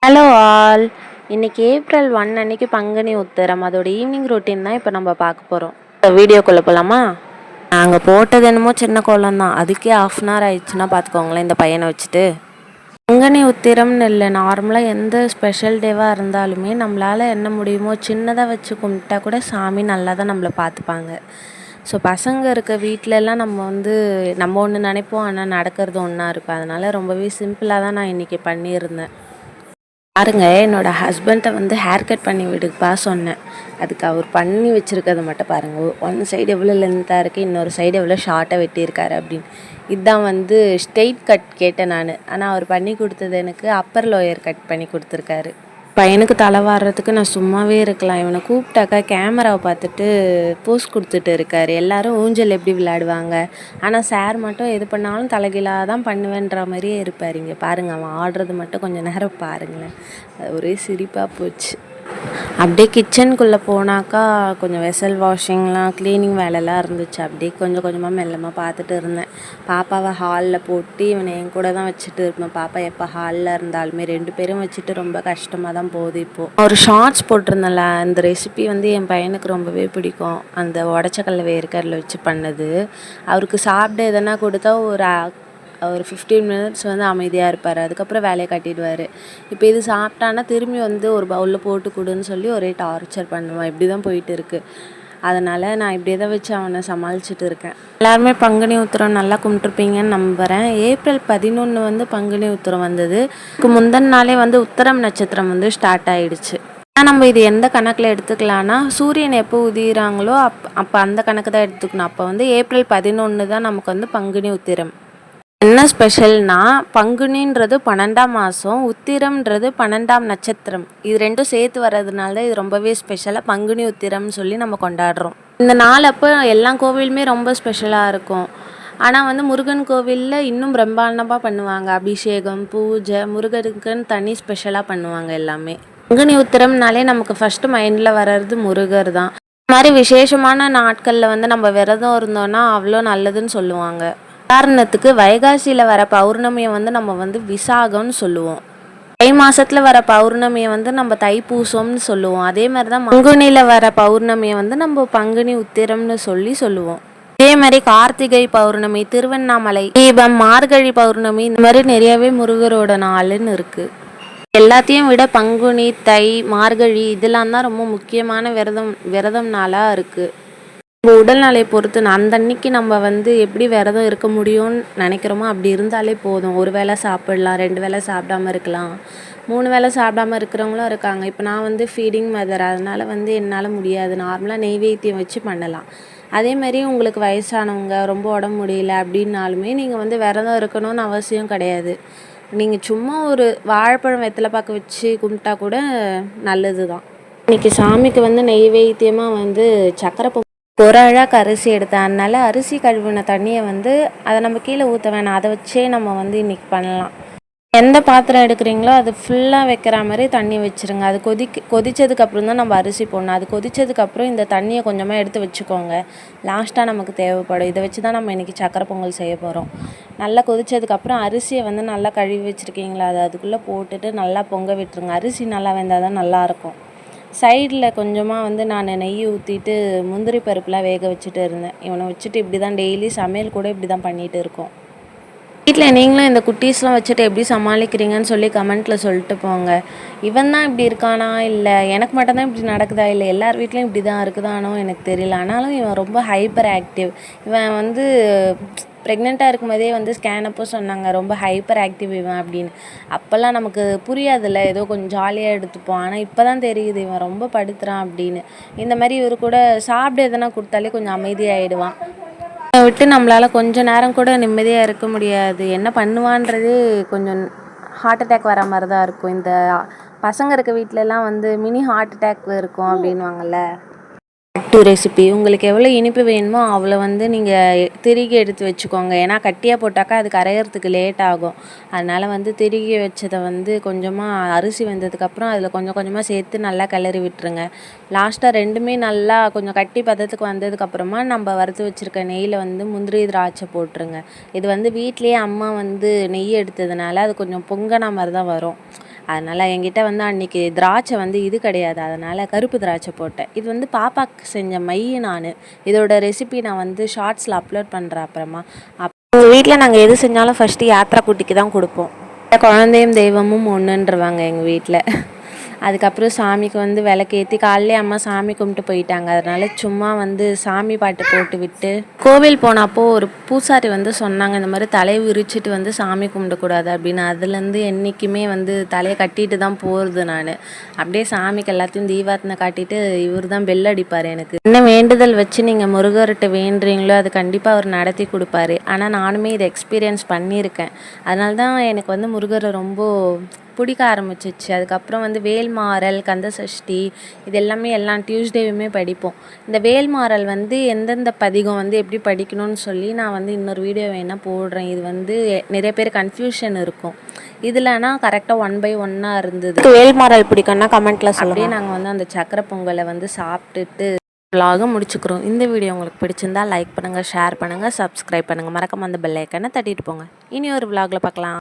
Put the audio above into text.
Hello all. இன்னைக்கு April 1 அன்னைக்கு பங்குனி உத்திரம். அதோட ஈவினிங் ரொட்டீன் தான் இப்போ நம்ம பார்க்க போகிறோம். வீடியோக்குள்ளே போகலாமா? நாங்கள் போட்டது என்னமோ சின்ன கோலம் தான், அதுக்கே ½ ஆயிடுச்சுன்னா பார்த்துக்கோங்களேன் இந்த பையனை வச்சுட்டு. பங்குனி உத்திரம்னு இல்லை, நார்மலாக எந்த ஸ்பெஷல் டேவாக இருந்தாலுமே நம்மளால் என்ன முடியுமோ சின்னதாக வச்சு கும்பிட்டா கூட சாமி நல்லா தான் நம்மளை பார்த்துப்பாங்க. ஸோ பசங்க இருக்க வீட்டிலலாம் நம்ம ஒன்று நினைப்போம், ஆனால் நடக்கிறது ஒன்றா இருக்கும். அதனால் ரொம்பவே சிம்பிளாக தான் நான் இன்றைக்கி பண்ணியிருந்தேன். பாருங்க, என்னோட ஹஸ்பண்ட்டை ஹேர் கட் பண்ணி விடுப்பா சொன்னேன். அதுக்கு அவர் பண்ணி வச்சுருக்கதை மட்டும் பாருங்கள். ஒன் சைடு எவ்வளோ லென்த்தாக இருக்குது, இன்னொரு சைடு எவ்வளோ ஷார்ட்டாக வெட்டியிருக்காரு அப்படின்னு. இதுதான் ஸ்ட்ரெயிட் கட் கேட்டேன் நான். ஆனால் அவர் பண்ணி கொடுத்தது எனக்கு அப்பர் லோயர் கட் பண்ணி கொடுத்துருக்காரு. பையனுக்கு தலை வாடுறதுக்கு நான் சும்மாவே இருக்கலாம், இவனை கூப்பிட்டாக்கா கேமராவை பார்த்துட்டு போஸ் கொடுத்துட்டு இருக்காரு. எல்லாரும் ஊஞ்சல் எப்படி விளையாடுவாங்க, ஆனால் சார் மட்டும் எது பண்ணாலும் தலைகீழாக தான் பண்ணுவேன்ற மாதிரியே இருப்பார். இங்கே பாருங்கள், அவன் ஆடுறது மட்டும் கொஞ்சம் நேரம் பாருங்களேன், ஒரே சிரிப்பாக போச்சு. அப்படியே கிச்சனுக்குள்ளே போனாக்கா கொஞ்சம் வெசல் வாஷிங்லாம் க்ளீனிங் வேலைலாம் இருந்துச்சு. அப்படியே கொஞ்சம் கொஞ்சமாக மெல்லமாக பார்த்துட்டு இருந்தேன். பாப்பாவை ஹாலில் போட்டு இவனை என் கூட தான் வச்சுட்டு இருப்பேன். பாப்பா எப்போ ஹாலில் இருந்தாலுமே 2 பேரும் வச்சுட்டு ரொம்ப கஷ்டமாக தான் போகுது. இப்போது ஒரு ஷார்ட்ஸ் போட்டிருந்தேன்ல, அந்த ரெசிபி என் பையனுக்கு ரொம்பவே பிடிக்கும். அந்த உடச்சக்கல்ல வேர்க்கடலை வச்சு பண்ணது. அவருக்கு சாப்பிட எதனா கொடுத்தா ஒரு 15 மினிட்ஸ் அமைதியாக இருப்பார். அதுக்கப்புறம் வேலையை காட்டிடுவார். இப்போ இது சாப்பிட்டானா திரும்பி ஒரு பவுலில் போட்டு கொடுன்னு சொல்லி ஒரே டார்ச்சர் பண்ணுவான். இப்படி தான் போயிட்டு இருக்குது. அதனால் நான் இப்படியே தான் வச்சு அவனை சமாளிச்சுட்டு இருக்கேன். எல்லாருமே பங்குனி உத்திரம் நல்லா கும்பிட்டுருப்பீங்கன்னு நம்புகிறேன். ஏப்ரல் 11 பங்குனி உத்திரம் வந்தது. இதுக்கு முந்தின நாளே உத்திரம் நட்சத்திரம் ஸ்டார்ட் ஆகிடுச்சு. ஆனால் நம்ம இது எந்த கணக்கில் எடுத்துக்கலான்னா, சூரியன் எப்போ உதிராங்களோ அப்போ அந்த கணக்கு தான் எடுத்துக்கணும். அப்போ ஏப்ரல் 11 தான் நமக்கு பங்குனி உத்திரம். என்ன ஸ்பெஷல்னா, பங்குனின்றது 12ஆம் மாதம், உத்திரம்ன்றது 12ஆம் நட்சத்திரம். இது ரெண்டும் சேர்த்து வர்றதுனால தான் இது ரொம்பவே ஸ்பெஷலாக பங்குனி உத்திரம்னு சொல்லி நம்ம கொண்டாடுறோம். இந்த நாள் அப்போ எல்லா கோவிலுமே ரொம்ப ஸ்பெஷலாக இருக்கும். ஆனால் முருகன் கோவிலில் இன்னும் பிரம்மாண்டமாக பண்ணுவாங்க. அபிஷேகம், பூஜை, முருகருக்குன்னு தனி ஸ்பெஷலாக பண்ணுவாங்க எல்லாமே. பங்குனி உத்திரம்னாலே நமக்கு ஃபஸ்ட்டு மைண்டில் வர்றது முருகர் தான். இந்த மாதிரி விசேஷமான நாட்களில் நம்ம விரதம் இருந்தோன்னா அவ்வளோ நல்லதுன்னு சொல்லுவாங்க. உதாரணத்துக்கு வைகாசியில் வர பௌர்ணமியை நம்ம விசாகம்னு சொல்லுவோம். தை மாதத்தில் வர பௌர்ணமியை நம்ம தைப்பூசம்னு சொல்லுவோம். அதே மாதிரி தான் பங்குனியில் வர பௌர்ணமியை நம்ம பங்குனி உத்திரம்னு சொல்லுவோம். இதே மாதிரி கார்த்திகை பௌர்ணமி, திருவண்ணாமலை தீபம், மார்கழி பௌர்ணமி, இந்த மாதிரி நிறையவே முருகரோட நாளுன்னு இருக்குது. எல்லாத்தையும் விட பங்குனி, தை, மார்கழி இதெல்லாம் தான் ரொம்ப முக்கியமான விரதம் நாளாக இருக்குது. நம்ம உடல்நிலையை பொறுத்து அந்த அன்னைக்கு நம்ம எப்படி விரதம் இருக்க முடியும்னு நினைக்கிறோமோ அப்படி இருந்தாலே போதும். ஒரு வேளை சாப்பிடலாம், 2 வேளை சாப்பிடாம இருக்கலாம், 3 வேளை சாப்பிடாம இருக்கிறவங்களும் இருக்காங்க. இப்போ நான் ஃபீடிங் மதர், அதனால் என்னால் முடியாது. நார்மலாக நெய்வேத்தியம் வச்சு பண்ணலாம். அதேமாதிரி உங்களுக்கு வயசானவங்க, ரொம்ப உடம்பு முடியல அப்படின்னாலுமே நீங்கள் விரதம் இருக்கணும்னு அவசியம் கிடையாது. நீங்கள் சும்மா ஒரு வாழைப்பழம் வெத்தலை பாக்கு வச்சு கும்பிட்டா கூட நல்லது தான். இன்றைக்கி சாமிக்கு நெய்வேத்தியமாக சக்கரை ஒரு அழகாக அரிசி எடுத்தேன். அதனால் அரிசி கழுவின தண்ணியை அதை நம்ம கீழே ஊற்ற வேணாம், அதை வச்சே நம்ம இன்றைக்கி பண்ணலாம். எந்த பாத்திரம் எடுக்கிறீங்களோ அது ஃபுல்லாக வைக்கிற மாதிரி தண்ணி வச்சுருங்க. அது கொதித்ததுக்கப்புறம் தான் நம்ம அரிசி போடணும். அது கொதித்ததுக்கப்புறம் இந்த தண்ணியை கொஞ்சமாக எடுத்து வச்சுக்கோங்க. லாஸ்ட்டாக நமக்கு தேவைப்படும். இதை வச்சு தான் நம்ம இன்றைக்கி சக்கரை பொங்கல் செய்ய போகிறோம். நல்லா கொதித்ததுக்கப்புறம் அரிசியை நல்லா கழுவி வச்சுருக்கீங்களா, அதை அதுக்குள்ளே போட்டுட்டு நல்லா பொங்க விட்டுருங்க. அரிசி நல்லா வெந்தால் தான் நல்லாயிருக்கும். சைடில் கொஞ்சமாக நான் நெய் ஊற்றிட்டு முந்திரி பருப்புலாம் வேக வச்சுட்டு இருந்தேன். இவனை வச்சுட்டு இப்படி தான் டெய்லி சமையல் கூட இப்படி தான் பண்ணிகிட்டு இருக்கோம். வீட்டில் நீங்களும் இந்த குட்டீஸ்லாம் வச்சுட்டு எப்படி சமாளிக்கிறீங்கன்னு சொல்லி கமெண்ட்டில் சொல்லிட்டு போங்க. இவன் தான் இப்படி இருக்கானா, இல்லை எனக்கு மட்டும்தான் இப்படி நடக்குதா, இல்லை எல்லார் வீட்லேயும் இப்படி தான் இருக்குதானோ எனக்கு தெரியல. ஆனாலும் இவன் ரொம்ப ஹைப்பர் ஆக்டிவ். இவன் ப்ரெக்னெண்ட்டாக இருக்கும்போதே ஸ்கேன் அப்போ சொன்னாங்க ரொம்ப ஹைப்பர் ஆக்டிவ் இவன் அப்படின்னு. அப்போல்லாம் நமக்கு புரியாதில்ல, ஏதோ கொஞ்சம் ஜாலியாக எடுத்துப்போம். ஆனால் இப்போ தான் தெரியுது இவன் ரொம்ப படுத்துகிறான் அப்படின்னு. இந்த மாதிரி இவர் கூட சாப்பிட எதனா கொடுத்தாலே கொஞ்சம் அமைதியாகிடுவான். இதை விட்டு நம்மளால் கொஞ்சம் நேரம் கூட நிம்மதியாக இருக்க முடியாது. என்ன பண்ணுவான்றதே கொஞ்சம் ஹார்ட் அட்டாக் வர மாதிரி தான் இருக்கும். இந்த பசங்க இருக்க வீட்டிலலாம் மினி ஹார்ட் அட்டாக் இருக்கும் அப்படின்வாங்கள்ல. ரெசிபி உங்களுக்கு எவ்வளோ இனிப்பு வேணுமோ அவ்வளோ நீங்கள் திருகி எடுத்து வச்சுக்கோங்க. ஏன்னா கட்டியாக போட்டாக்கா அது கரையிறதுக்கு லேட் ஆகும். அதனால் திருகி வச்சதை கொஞ்சமாக அரிசி வெந்ததுக்கப்புறம் அதில் கொஞ்சம் கொஞ்சமாக சேர்த்து நல்லா கிளறி விட்டுருங்க. லாஸ்ட்டாக ரெண்டுமே நல்லா கொஞ்சம் கட்டி பதத்துக்கு வந்ததுக்கப்புறமா நம்ம வறுத்து வச்சுருக்க நெய்யில் முந்திரி திராட்சை போட்டுருங்க. இது வீட்லேயே அம்மா நெய் எடுத்ததுனால அது கொஞ்சம் பொங்கன மாதிரி தான் வரும். அதனால் என்கிட்ட வந்து அன்றைக்கி திராட்சை வந்து இது கிடையாது, அதனால் கருப்பு திராட்சை போட்டேன். இது வந்து பாப்பாவுக்கு செஞ்ச மை. நான் இதோட ரெசிபி நான் வந்து ஷார்ட்ஸில் அப்லோட் பண்ணுறேன் அப்புறமா. எங்கள் வீட்டில் நாங்கள் எது செஞ்சாலும் ஃபஸ்ட்டு யாத்ரா குட்டிக்கு தான் கொடுப்போம். குழந்தையும் தெய்வமும் ஒன்றுன்றவாங்க எங்கள் வீட்டில். அதுக்கப்புறம் சாமிக்கு வந்து விளக்கேற்றி காலையிலே அம்மா சாமி கும்பிட்டு போயிட்டாங்க. அதனால் சும்மா வந்து சாமி பாட்டு போட்டு விட்டு கோவில் போனப்போ ஒரு பூசாரி வந்து சொன்னாங்க, இந்த மாதிரி தலையை விரிச்சிட்டு வந்து சாமி கும்பிடக்கூடாது அப்படின்னு. அதுலேருந்து என்றைக்குமே வந்து தலையை கட்டிட்டு தான் போகிறது. நான் அப்படியே சாமிக்கு எல்லாத்தையும் தீபாரத்தனை காட்டிட்டு இவர் தான் பெல் அடிப்பார். எனக்கு என்ன வேண்டுதல் வச்சு நீங்கள் முருகர்கிட்ட வேண்டுறீங்களோ அது கண்டிப்பாக அவர் நடத்தி கொடுப்பாரு. ஆனால் நானுமே இதை எக்ஸ்பீரியன்ஸ் பண்ணியிருக்கேன். அதனால தான் எனக்கு வந்து முருகரை ரொம்ப பிடிக்க ஆரம்பிச்சிச்சு. அதுக்கப்புறம் வந்து வேல்மாறல், கந்தசஷ்டி இது எல்லாமே எல்லா டியூஸ்டேவுமே படிப்போம். இந்த வேல்மாறல் வந்து எந்தெந்த பதிகம் வந்து எப்படி படிக்கணும்னு சொல்லி நான் வந்து இன்னொரு வீடியோ வேணால் போடுறேன். இது வந்து நிறைய பேர் கன்ஃபியூஷன் இருக்கும். இதுலனா கரெக்டாக 1 by 1 இருந்தது. வேல்மாறல் பிடிக்கும்னா கமெண்ட்டில் சொல்லுங்கள். அப்படியே நாங்கள் வந்து அந்த சக்கரை பொங்கலை வந்து சாப்பிட்டுட்டு vlog முடிச்சுக்கிறோம். இந்த வீடியோ உங்களுக்கு பிடிச்சிருந்தா லைக் பண்ணுங்கள், ஷேர் பண்ணுங்கள், சப்ஸ்கிரைப் பண்ணுங்கள். மறக்காம அந்த பெல் ஐக்கனை தட்டிட்டு போங்க. இனி ஒரு vlogல பார்க்கலாம்.